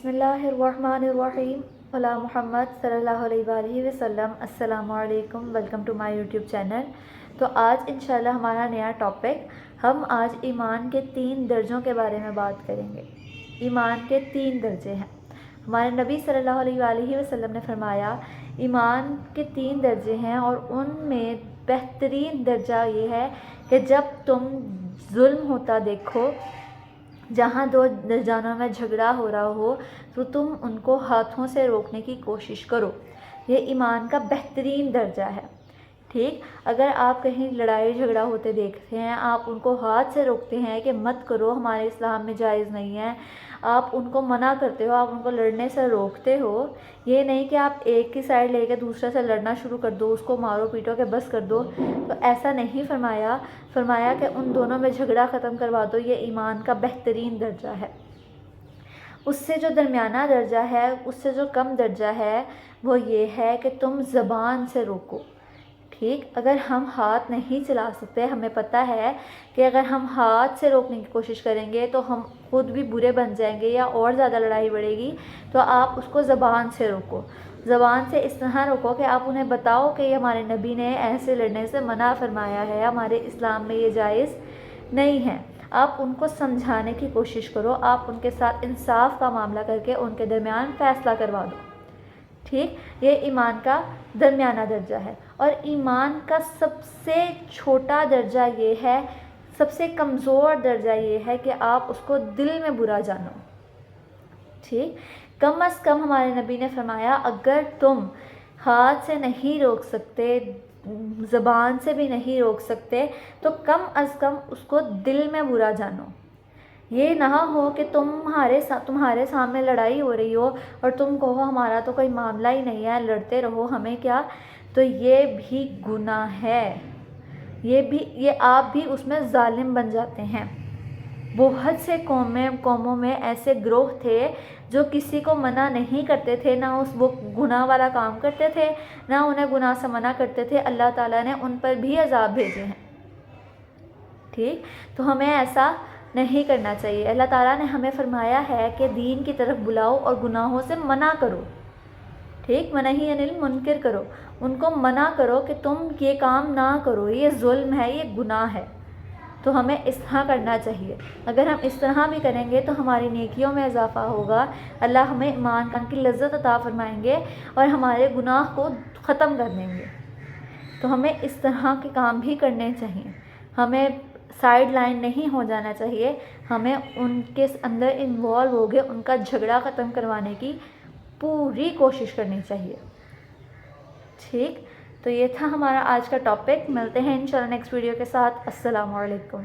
بسم اللہ الرحمن الرحیم علی محمد صلی اللہ علیہ وآلہ وسلم۔ السلام علیکم، welcome to my YouTube channel. تو آج انشاءاللہ ہمارا نیا ٹاپک، ہم آج ایمان کے 3 درجوں کے بارے میں بات کریں گے۔ ایمان کے 3 درجے ہیں۔ ہمارے نبی صلی اللہ علیہ وآلہ وسلم نے فرمایا ایمان کے 3 درجے ہیں، اور ان میں بہترین درجہ یہ ہے کہ جب تم ظلم ہوتا دیکھو، جہاں 2 جانوں میں جھگڑا ہو رہا ہو، تو تم ان کو ہاتھوں سے روکنے کی کوشش کرو۔ یہ ایمان کا بہترین درجہ ہے۔ ٹھیک، اگر آپ کہیں لڑائی جھگڑا ہوتے دیکھتے ہیں، آپ ان کو ہاتھ سے روکتے ہیں کہ مت کرو، ہمارے اسلام میں جائز نہیں ہے، آپ ان کو منع کرتے ہو، آپ ان کو لڑنے سے روکتے ہو، یہ نہیں کہ آپ ایک کی سائڈ لے کے دوسرے سے لڑنا شروع کر دو، اس کو مارو پیٹو کہ بس کر دو، تو ایسا نہیں فرمایا کہ ان دونوں میں جھگڑا ختم کروا دو۔ یہ ایمان کا بہترین درجہ ہے۔ اس سے جو درمیانہ درجہ ہے، اس سے جو کم درجہ ہے، وہ یہ ہے کہ تم زبان سے روکو۔ ٹھیک، اگر ہم ہاتھ نہیں چلا سکتے، ہمیں پتہ ہے کہ اگر ہم ہاتھ سے روکنے کی کوشش کریں گے تو ہم خود بھی برے بن جائیں گے یا اور زیادہ لڑائی بڑھے گی، تو آپ اس کو زبان سے روکو۔ زبان سے اس طرح روکو کہ آپ انہیں بتاؤ کہ یہ ہمارے نبی نے ایسے لڑنے سے منع فرمایا ہے، ہمارے اسلام میں یہ جائز نہیں ہے۔ آپ ان کو سمجھانے کی کوشش کرو، آپ ان کے ساتھ انصاف کا معاملہ کر کے ان کے درمیان فیصلہ کروا دو۔ ٹھیک، یہ ایمان کا درمیانہ درجہ ہے۔ اور ایمان کا سب سے چھوٹا درجہ یہ ہے، سب سے کمزور درجہ یہ ہے کہ آپ اس کو دل میں برا جانو۔ ٹھیک، کم از کم ہمارے نبی نے فرمایا اگر تم ہاتھ سے نہیں روک سکتے، زبان سے بھی نہیں روک سکتے، تو کم از کم اس کو دل میں برا جانو۔ یہ نہ ہو کہ تمہارے سامنے لڑائی ہو رہی ہو اور تم کہو ہمارا تو کوئی معاملہ ہی نہیں ہے، لڑتے رہو، ہمیں کیا، تو یہ بھی گناہ ہے۔ یہ آپ بھی اس میں ظالم بن جاتے ہیں۔ بہت سے قوموں میں ایسے گروہ تھے جو کسی کو منع نہیں کرتے تھے، نہ وہ گناہ والا کام کرتے تھے، نہ انہیں گناہ سے منع کرتے تھے۔ اللہ تعالیٰ نے ان پر بھی عذاب بھیجے ہیں۔ ٹھیک، تو ہمیں ایسا نہیں کرنا چاہیے۔ اللہ تعالیٰ نے ہمیں فرمایا ہے کہ دین کی طرف بلاؤ اور گناہوں سے منع کرو۔ ٹھیک، منہی عن المنکر کرو، ان کو منع کرو کہ تم یہ کام نہ کرو، یہ ظلم ہے، یہ گناہ ہے۔ تو ہمیں اس طرح کرنا چاہیے۔ اگر ہم اس طرح بھی کریں گے تو ہماری نیکیوں میں اضافہ ہوگا، اللہ ہمیں ایمان کی لذت عطا فرمائیں گے اور ہمارے گناہ کو ختم کر دیں گے۔ تو ہمیں اس طرح کے کام بھی کرنے چاہیے۔ ہمیں سائیڈ لائن نہیں ہو جانا چاہیے، ہمیں ان کے اندر انوالو ہو گئے ان کا جھگڑا ختم کروانے کی پوری کوشش کرنی چاہیے۔ ٹھیک، تو یہ تھا ہمارا آج کا ٹاپک۔ ملتے ہیں انشاءاللہ نیکسٹ ویڈیو کے ساتھ۔ السلام علیکم۔